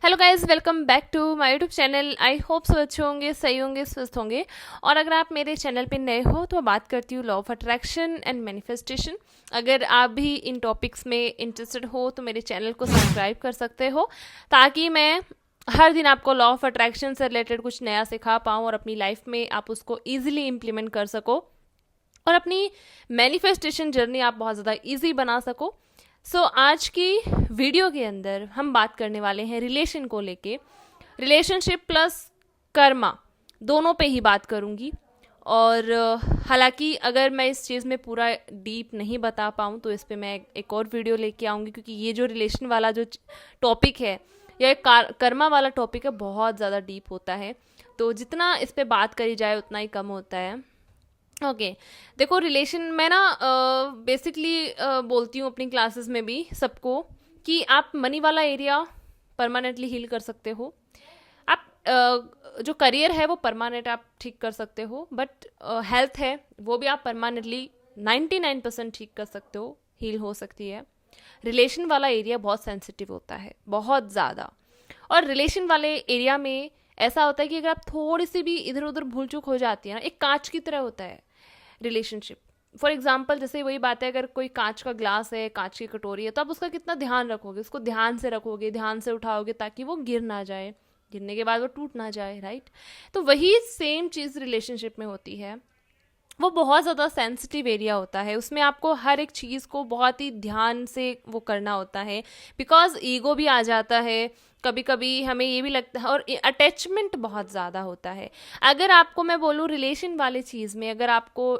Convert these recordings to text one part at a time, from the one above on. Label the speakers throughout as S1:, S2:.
S1: Hello guys, welcome back to my YouTube channel. I hope सब अच्छे होंगे, सही होंगे, स्वस्थ होंगे। और अगर आप मेरे चैनल पे नए हो तो बात करती हूँ law of attraction and manifestation. अगर आप भी इन टॉपिक्स में इंटरेस्टेड हो तो मेरे चैनल को सब्सक्राइब कर सकते हो, ताकि मैं हर दिन आपको लॉ ऑफ अट्रैक्शन से रिलेटेड कुछ नया सिखा पाऊँ और अपनी लाइफ में आप उसको ईजिली इम्प्लीमेंट कर सको और अपनी मैनिफेस्टेशन जर्नी आप बहुत ज़्यादा ईजी बना सको। आज की वीडियो के अंदर हम बात करने वाले हैं रिलेशन को लेके। रिलेशनशिप प्लस कर्मा दोनों पे ही बात करूँगी। और हालांकि अगर मैं इस चीज़ में पूरा डीप नहीं बता पाऊँ तो इस पे मैं एक और वीडियो लेके आऊँगी, क्योंकि ये जो रिलेशन वाला जो टॉपिक है या कर्मा वाला टॉपिक है बहुत ज़्यादा डीप होता है। तो जितना इस पे बात करी जाए उतना ही कम होता है। देखो, रिलेशन मैं ना बेसिकली बोलती हूँ अपनी क्लासेस में भी सबको कि आप मनी वाला एरिया परमानेंटली हील कर सकते हो। आप जो करियर है वो परमानेंट आप ठीक कर सकते हो, बट हेल्थ है वो भी आप परमानेंटली 99% ठीक कर सकते हो, हील हो सकती है। रिलेशन वाला एरिया बहुत सेंसिटिव होता है, बहुत ज़्यादा। और रिलेशन वाले एरिया में ऐसा होता है कि अगर आप थोड़ी सी भी इधर उधर भूल चूक हो जाती है ना, एक कांच की तरह होता है रिलेशनशिप। फॉर एग्जाम्पल, जैसे वही बात है, अगर कोई कांच का ग्लास है, कांच की कटोरी है, तो आप उसका कितना ध्यान रखोगे, उसको ध्यान से रखोगे, ध्यान से उठाओगे ताकि वो गिर ना जाए, गिरने के बाद वो टूट ना जाए, राइट। तो वही सेम चीज़ रिलेशनशिप में होती है। वो बहुत ज़्यादा सेंसिटिव एरिया होता है, उसमें आपको हर एक चीज़ को बहुत ही ध्यान से वो करना होता है, बिकॉज ईगो भी आ जाता है कभी कभी, हमें ये भी लगता है, और अटैचमेंट बहुत ज़्यादा होता है। अगर आपको मैं बोलूँ रिलेशन वाले चीज़ में, अगर आपको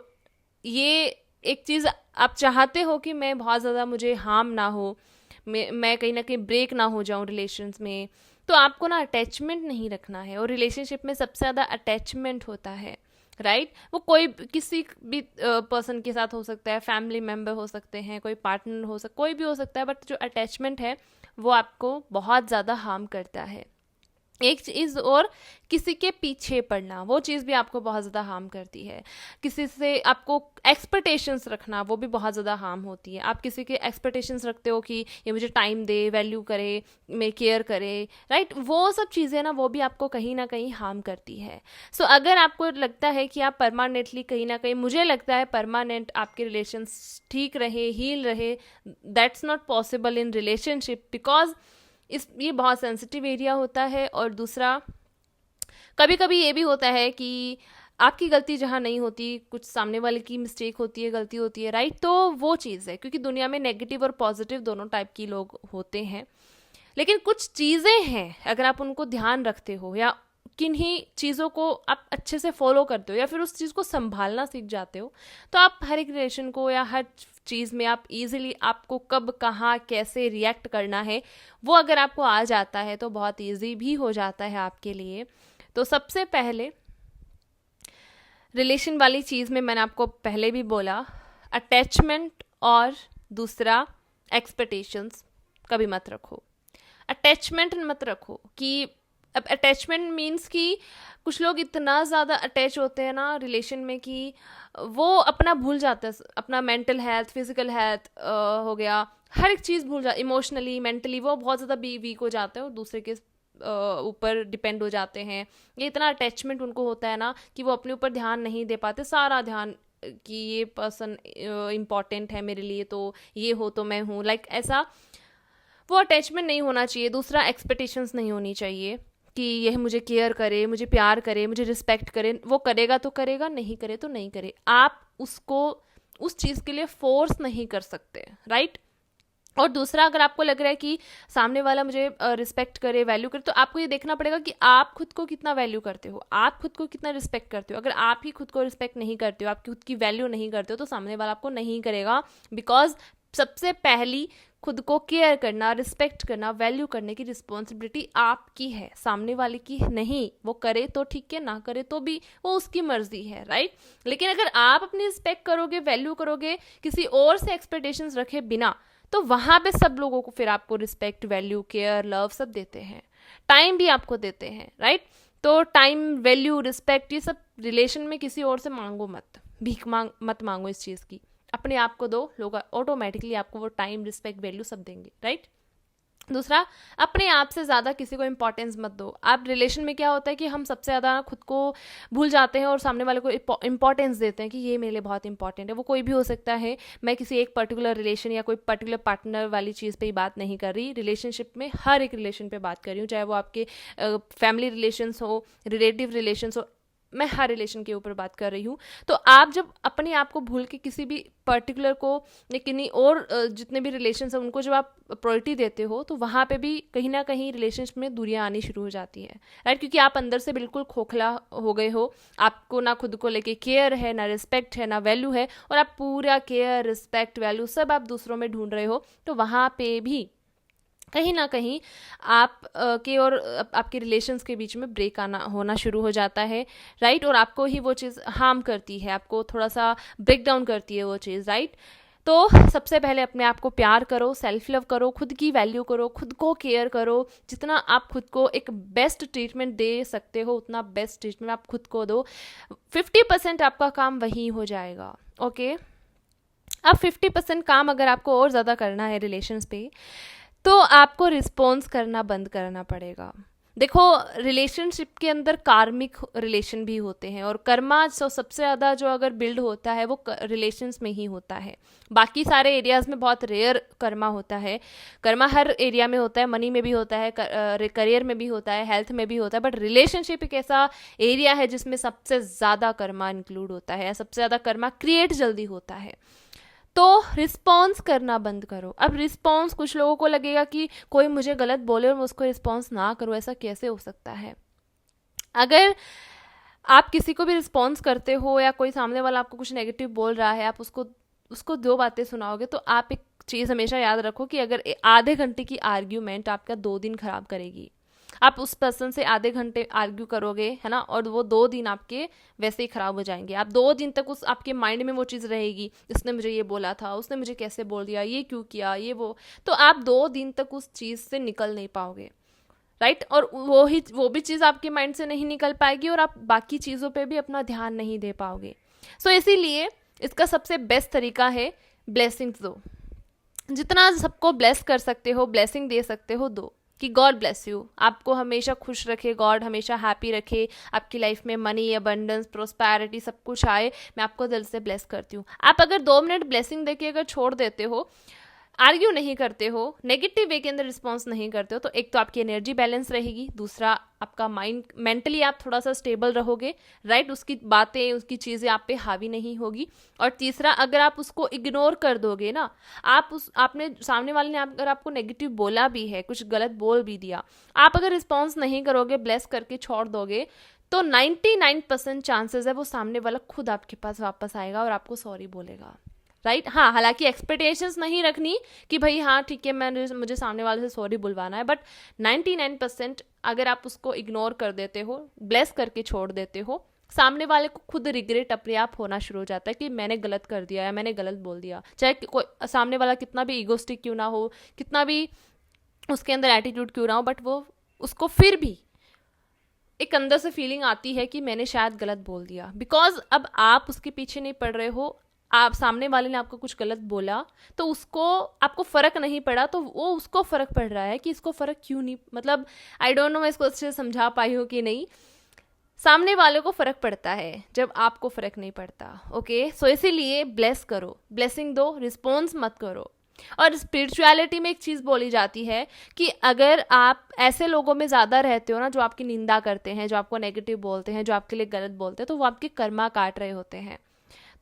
S1: ये एक चीज़ आप चाहते हो कि मैं बहुत ज़्यादा मुझे हार्म ना हो, मैं कहीं ना कहीं ब्रेक ना हो जाऊं रिलेशंस में, तो आपको ना अटैचमेंट नहीं रखना है। और रिलेशनशिप में सबसे ज़्यादा अटैचमेंट होता है, राइट। वो कोई किसी भी पर्सन के साथ हो सकता है, फैमिली मेम्बर हो सकते हैं, कोई पार्टनर हो सकता, कोई भी हो सकता है, बट जो अटैचमेंट है वो आपको बहुत ज़्यादा हार्म करता है। एक चीज़ और, किसी के पीछे पड़ना, वो चीज़ भी आपको बहुत ज़्यादा हार्म करती है। किसी से आपको एक्सपेक्टेशंस रखना, वो भी बहुत ज़्यादा हार्म होती है। आप किसी के एक्सपेक्टेशंस रखते हो कि ये मुझे टाइम दे, वैल्यू करे, मेरी केयर करे, राइट। वो सब चीज़ें ना, वो भी आपको कहीं ना कहीं हार्म करती है। अगर आपको लगता है कि आप परमानेंटली कहीं ना कहीं, मुझे लगता है परमानेंट आपके रिलेशंस ठीक रहे, हील रहे, that's not possible in relationship, because ये बहुत सेंसिटिव एरिया होता है। और दूसरा, कभी कभी ये भी होता है कि आपकी गलती जहाँ नहीं होती, कुछ सामने वाले की मिस्टेक होती है, गलती होती है, राइट। तो वो चीज़ है, क्योंकि दुनिया में नेगेटिव और पॉजिटिव दोनों टाइप की लोग होते हैं। लेकिन कुछ चीज़ें हैं, अगर आप उनको ध्यान रखते हो या किन्हीं चीज़ों को आप अच्छे से फॉलो करते हो या फिर उस चीज़ को संभालना सीख जाते हो, तो आप हर एक रिलेशन को या हर चीज़ में आप इजीली, आपको कब कहाँ कैसे रिएक्ट करना है वो अगर आपको आ जाता है तो बहुत इजी भी हो जाता है आपके लिए। तो सबसे पहले रिलेशन वाली चीज़ में मैंने आपको पहले भी बोला, अटैचमेंट और दूसरा एक्सपेक्टेशंस कभी मत रखो। अटैचमेंट मत रखो कि, अब अटैचमेंट मीन्स कि कुछ लोग इतना ज़्यादा अटैच होते हैं ना रिलेशन में कि वो अपना भूल जाते हैं, अपना मेंटल हेल्थ, फिजिकल हेल्थ हो गया, हर एक चीज़ भूल जा, इमोशनली, मेंटली वो बहुत ज़्यादा वीक हो जाते हैं और दूसरे के ऊपर डिपेंड हो जाते हैं। ये इतना अटैचमेंट उनको होता है ना कि वो अपने ऊपर ध्यान नहीं दे पाते, सारा ध्यान कि ये पर्सन इम्पॉर्टेंट है मेरे लिए, तो ये हो तो मैं हूँ, लाइक ऐसा। वो अटैचमेंट नहीं होना चाहिए। दूसरा, एक्सपेक्टेशंस नहीं होनी चाहिए कि यह मुझे केयर करे, मुझे प्यार करे, मुझे रिस्पेक्ट करे। वो करेगा तो करेगा, नहीं करे तो नहीं करे। आप उसको उस चीज़ के लिए फोर्स नहीं कर सकते, राइट। और दूसरा, अगर आपको लग रहा है कि सामने वाला मुझे रिस्पेक्ट करे, वैल्यू करे, तो आपको ये देखना पड़ेगा कि आप खुद को कितना वैल्यू करते हो, आप खुद को कितना रिस्पेक्ट करते हो। अगर आप ही खुद को रिस्पेक्ट नहीं करते हो, आप खुद की वैल्यू नहीं करते हो, तो सामने वाला आपको नहीं करेगा। बिकॉज सबसे पहली खुद को केयर करना, रिस्पेक्ट करना, वैल्यू करने की रिस्पॉन्सिबिलिटी आपकी है, सामने वाले की नहीं। वो करे तो ठीक है, ना करे तो भी वो उसकी मर्जी है, राइट। लेकिन अगर आप अपनी रिस्पेक्ट करोगे, वैल्यू करोगे किसी और से एक्सपेक्टेशंस रखे बिना, तो वहां पे सब लोगों को फिर आपको रिस्पेक्ट, वैल्यू, केयर, लव सब देते हैं, टाइम भी आपको देते हैं, राइट। तो टाइम, वैल्यू, रिस्पेक्ट, ये सब रिलेशन में किसी और से मांगो मत, भीख मत मांगो इस चीज़ की, अपने आप को दो, लोग ऑटोमेटिकली आपको वो टाइम, रिस्पेक्ट, वैल्यू सब देंगे, राइट। दूसरा, अपने आप से ज़्यादा किसी को इंपॉर्टेंस मत दो। आप रिलेशन में क्या होता है कि हम सबसे ज़्यादा खुद को भूल जाते हैं और सामने वाले को इंपॉर्टेंस देते हैं कि ये मेरे लिए बहुत इंपॉर्टेंट है। वो कोई भी हो सकता है, मैं किसी एक पर्टिकुलर रिलेशन या कोई पर्टिकुलर पार्टनर वाली चीज़ पे ही बात नहीं कर रही, रिलेशनशिप में हर एक रिलेशन पे बात कर रही हूँ, चाहे वो आपके फैमिली रिलेशंस हो, रिलेटिव रिलेशंस हो, मैं हर रिलेशन के ऊपर बात कर रही हूँ। तो आप जब अपने आप को भूल के किसी भी पर्टिकुलर को या किन्हीं और जितने भी रिलेशन हैं उनको जब आप प्रायोरिटी देते हो, तो वहाँ पे भी कहीं ना कहीं रिलेशनशिप में दूरियां आनी शुरू हो जाती हैं, राइट? क्योंकि आप अंदर से बिल्कुल खोखला हो गए हो, आपको ना खुद को लेके केयर है, ना रिस्पेक्ट है, ना वैल्यू है, और आप पूरा केयर रिस्पेक्ट वैल्यू सब आप दूसरों में ढूंढ रहे हो। तो वहाँ पे भी कहीं ना कहीं आप के और आपके रिलेशंस के बीच में ब्रेक आना होना शुरू हो जाता है, राइट? और आपको ही वो चीज़ हार्म करती है, आपको थोड़ा सा ब्रेक डाउन करती है वो चीज़, राइट? तो सबसे पहले अपने आप को प्यार करो, सेल्फ लव करो, खुद की वैल्यू करो, खुद को केयर करो। जितना आप खुद को एक बेस्ट ट्रीटमेंट दे सकते हो उतना बेस्ट ट्रीटमेंट आप खुद को दो। 50% आपका काम वही हो जाएगा, ओके? अब 50% काम अगर आपको और ज़्यादा करना है रिलेशंस पे, तो आपको रिस्पॉन्स करना बंद करना पड़ेगा। देखो, रिलेशनशिप के अंदर कार्मिक रिलेशन भी होते हैं, और कर्मा सबसे ज़्यादा जो अगर बिल्ड होता है वो रिलेशंस में ही होता है। बाकी सारे एरियाज़ में बहुत रेयर कर्मा होता है। कर्मा हर एरिया में होता है, मनी में भी होता है, करियर में भी होता है, हेल्थ में भी होता है, बट रिलेशनशिप एक ऐसा एरिया है जिसमें सबसे ज़्यादा कर्मा इंक्लूड होता है, सबसे ज़्यादा कर्मा क्रिएट जल्दी होता है। तो रिस्पॉन्स करना बंद करो। अब रिस्पॉन्स, कुछ लोगों को लगेगा कि कोई मुझे गलत बोले और मैं उसको रिस्पॉन्स ना करूँ, ऐसा कैसे हो सकता है? अगर आप किसी को भी रिस्पॉन्स करते हो या कोई सामने वाला आपको कुछ नेगेटिव बोल रहा है, आप उसको उसको दो बातें सुनाओगे, तो आप एक चीज़ हमेशा याद रखो कि अगर आधे घंटे की आर्ग्यूमेंट आपका 2 दिन खराब करेगी। आप उस पर्सन से आधे घंटे आर्ग्यू करोगे, है ना, और वो 2 दिन आपके वैसे ही खराब हो जाएंगे। आप 2 दिन तक उस आपके माइंड में वो चीज़ रहेगी, इसने मुझे ये बोला था, उसने मुझे कैसे बोल दिया, ये क्यों किया, ये वो। तो आप 2 दिन तक उस चीज़ से निकल नहीं पाओगे, राइट? और वो भी चीज़ आपके माइंड से नहीं निकल पाएगी, और आप बाकी चीज़ों पे भी अपना ध्यान नहीं दे पाओगे। सो इसीलिए इसका सबसे बेस्ट तरीका है ब्लेसिंग्स दो। जितना सबको ब्लेस कर सकते हो, ब्लेसिंग दे सकते हो, दो। कि गॉड ब्लेस यू, आपको हमेशा खुश रखे, गॉड हमेशा हैप्पी रखे, आपकी लाइफ में मनी, अबंडेंस, प्रोस्पैरिटी सब कुछ आए, मैं आपको दिल से ब्लेस करती हूँ। आप अगर 2 मिनट ब्लेसिंग देके अगर छोड़ देते हो, आर्ग्यू नहीं करते हो, नेगेटिव वे के अंदर रिस्पॉन्स नहीं करते हो, तो एक तो आपकी एनर्जी बैलेंस रहेगी, दूसरा आपका माइंड, मेंटली आप थोड़ा सा स्टेबल रहोगे, राइट? उसकी बातें, उसकी चीज़ें आप पे हावी नहीं होगी। और तीसरा, अगर आप उसको इग्नोर कर दोगे ना, आपने सामने वाले ने अगर आपको नेगेटिव बोला भी है, कुछ गलत बोल भी दिया, आप अगर रिस्पॉन्स नहीं करोगे, ब्लेस करके छोड़ दोगे, तो 99% चांसेस है वो सामने वाला खुद आपके पास वापस आएगा और आपको सॉरी बोलेगा, राइट? हाँ, हालांकि एक्सपेक्टेशंस नहीं रखनी कि भाई हाँ ठीक है, मुझे सामने वाले से सॉरी बुलवाना है, बट 99% अगर आप उसको इग्नोर कर देते हो, ब्लेस करके छोड़ देते हो, सामने वाले को खुद रिग्रेट अपने आप होना शुरू हो जाता है कि मैंने गलत कर दिया या मैंने गलत बोल दिया। चाहे कोई सामने वाला कितना भी ईगोस्टिक क्यों ना हो, कितना भी उसके अंदर एटीट्यूड क्यों ना हो, बट वो उसको फिर भी एक अंदर से फीलिंग आती है कि मैंने शायद गलत बोल दिया। बिकॉज अब आप उसके पीछे नहीं पड़ रहे हो, आप सामने वाले ने आपको कुछ गलत बोला तो उसको आपको फर्क नहीं पड़ा, तो वो उसको फर्क पड़ रहा है कि इसको फर्क क्यों नहीं, मतलब आई डोंट नो मैं इसको अच्छे से समझा पाई हूँ कि नहीं। सामने वाले को फर्क पड़ता है जब आपको फर्क नहीं पड़ता, ओके? सो इसीलिए ब्लेस करो, ब्लेसिंग दो, रिस्पॉन्स मत करो। और स्पिरिचुअलिटी में एक चीज़ बोली जाती है कि अगर आप ऐसे लोगों में ज़्यादा रहते हो ना, जो आपकी निंदा करते हैं, जो आपको नेगेटिव बोलते हैं, जो आपके लिए गलत बोलते हैं, तो वो आपके कर्मा काट रहे होते हैं।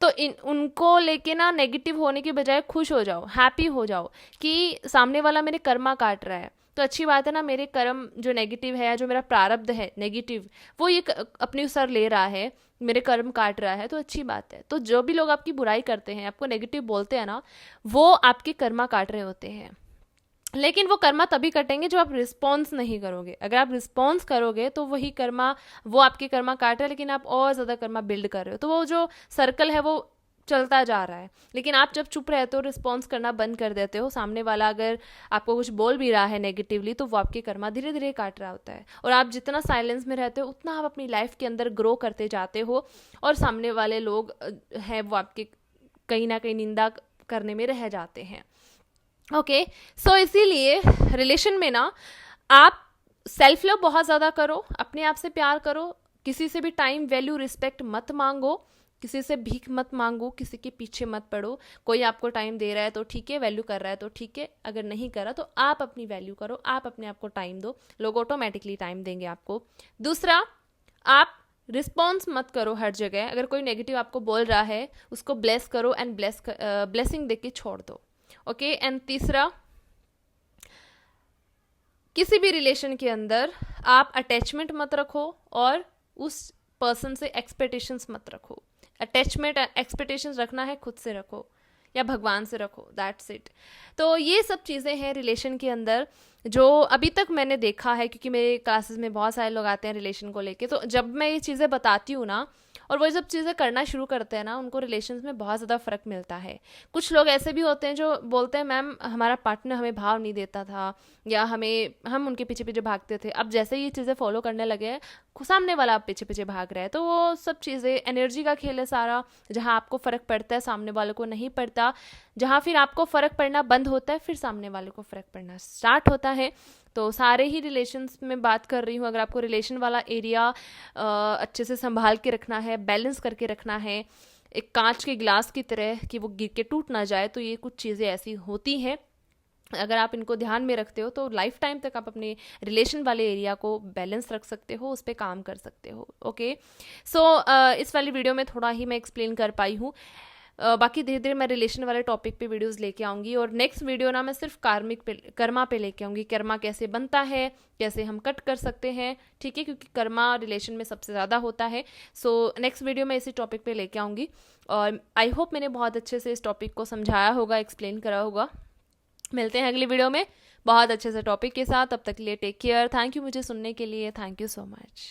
S1: तो उनको लेके ना नेगेटिव होने की बजाय खुश हो जाओ, हैप्पी हो जाओ कि सामने वाला मेरे कर्मा काट रहा है, तो अच्छी बात है ना, मेरे कर्म जो नेगेटिव है या जो मेरा प्रारब्ध है नेगेटिव, वो ये अपनी सर ले रहा है, मेरे कर्म काट रहा है, तो अच्छी बात है। तो जो भी लोग आपकी बुराई करते हैं, आपको नेगेटिव बोलते हैं ना, वो आपके कर्मा काट रहे होते हैं। लेकिन वो कर्मा तभी कटेंगे जो आप रिस्पॉन्स नहीं करोगे। अगर आप रिस्पॉन्स करोगे तो वही कर्मा, वो आपके कर्मा काट रहे हैं, लेकिन आप और ज़्यादा कर्मा बिल्ड कर रहे हो, तो वो जो सर्कल है वो चलता जा रहा है। लेकिन आप जब चुप रहते हो, रिस्पॉन्स करना बंद कर देते हो, सामने वाला अगर आपको कुछ बोल भी रहा है नेगेटिवली, तो वो आपके कर्मा धीरे धीरे काट रहा होता है। और आप जितना साइलेंस में रहते हो उतना आप अपनी लाइफ के अंदर ग्रो करते जाते हो, और सामने वाले लोग हैं वो आपके कहीं ना कहीं निंदा करने में रह जाते हैं। ओके, सो इसीलिए रिलेशन में ना आप सेल्फ लव बहुत ज़्यादा करो, अपने आप से प्यार करो, किसी से भी टाइम वैल्यू रिस्पेक्ट मत मांगो, किसी से भीख मत मांगो, किसी के पीछे मत पड़ो। कोई आपको टाइम दे रहा है तो ठीक है, वैल्यू कर रहा है तो ठीक है, अगर नहीं कर रहा तो आप अपनी वैल्यू करो, आप अपने आप को टाइम दो, लोग ऑटोमेटिकली टाइम देंगे आपको। दूसरा, आप रिस्पॉन्स मत करो हर जगह, अगर कोई नेगेटिव आपको बोल रहा है उसको ब्लेस करो एंड ब्लेसिंग दे के छोड़ दो। ओके, एंड तीसरा, किसी भी रिलेशन के अंदर आप अटैचमेंट मत रखो और उस पर्सन से एक्सपेक्टेशंस मत रखो। अटैचमेंट एक्सपेक्टेशंस रखना है खुद से रखो या भगवान से रखो, दैट्स इट। तो ये सब चीज़ें हैं रिलेशन के अंदर जो अभी तक मैंने देखा है, क्योंकि मेरे क्लासेस में बहुत सारे लोग आते हैं रिलेशन को लेके, तो जब मैं ये चीज़ें बताती हूँ ना और वो जब चीज़ें करना शुरू करते हैं ना, उनको रिलेशंस में बहुत ज़्यादा फ़र्क मिलता है। कुछ लोग ऐसे भी होते हैं जो बोलते हैं मैम हमारा पार्टनर हमें भाव नहीं देता था, या हम उनके पीछे पीछे भागते थे, अब जैसे ये चीज़ें फॉलो करने लगे हैं सामने वाला आप पीछे पीछे भाग रहा है। तो वो सब चीज़ें एनर्जी का खेल है सारा, जहाँ आपको फ़र्क पड़ता है सामने वाले को नहीं पड़ता, जहाँ फिर आपको फ़र्क पड़ना बंद होता है फिर सामने वाले को फ़र्क पड़ना स्टार्ट होता है। तो सारे ही रिलेशंस में बात कर रही हूँ, अगर आपको रिलेशन वाला एरिया अच्छे से संभाल के रखना है, बैलेंस करके रखना है, एक कांच के गिलास की तरह कि वो गिर के टूट ना जाए, तो ये कुछ चीज़ें ऐसी होती हैं। अगर आप इनको ध्यान में रखते हो तो लाइफ टाइम तक आप अपने रिलेशन वाले एरिया को बैलेंस रख सकते हो, उस पर काम कर सकते हो। ओके, सो इस वाली वीडियो में थोड़ा ही मैं एक्सप्लेन कर पाई हूँ। बाकी धीरे धीरे मैं रिलेशन वाले टॉपिक पे वीडियोस लेके आऊँगी, और नेक्स्ट वीडियो ना मैं सिर्फ कर्मा पे लेके आऊँगी, कर्मा कैसे बनता है, कैसे हम कट कर सकते हैं, ठीक है, क्योंकि कर्मा रिलेशन में सबसे ज़्यादा होता है। सो नेक्स्ट वीडियो में इसी टॉपिक पे लेके आऊँगी, और आई होप मैंने बहुत अच्छे से इस टॉपिक को समझाया होगा, एक्सप्लेन करा होगा। मिलते हैं अगली वीडियो में बहुत अच्छे से टॉपिक के साथ, तब तक के लिए टेक केयर। थैंक यू मुझे सुनने के लिए, थैंक यू सो मच।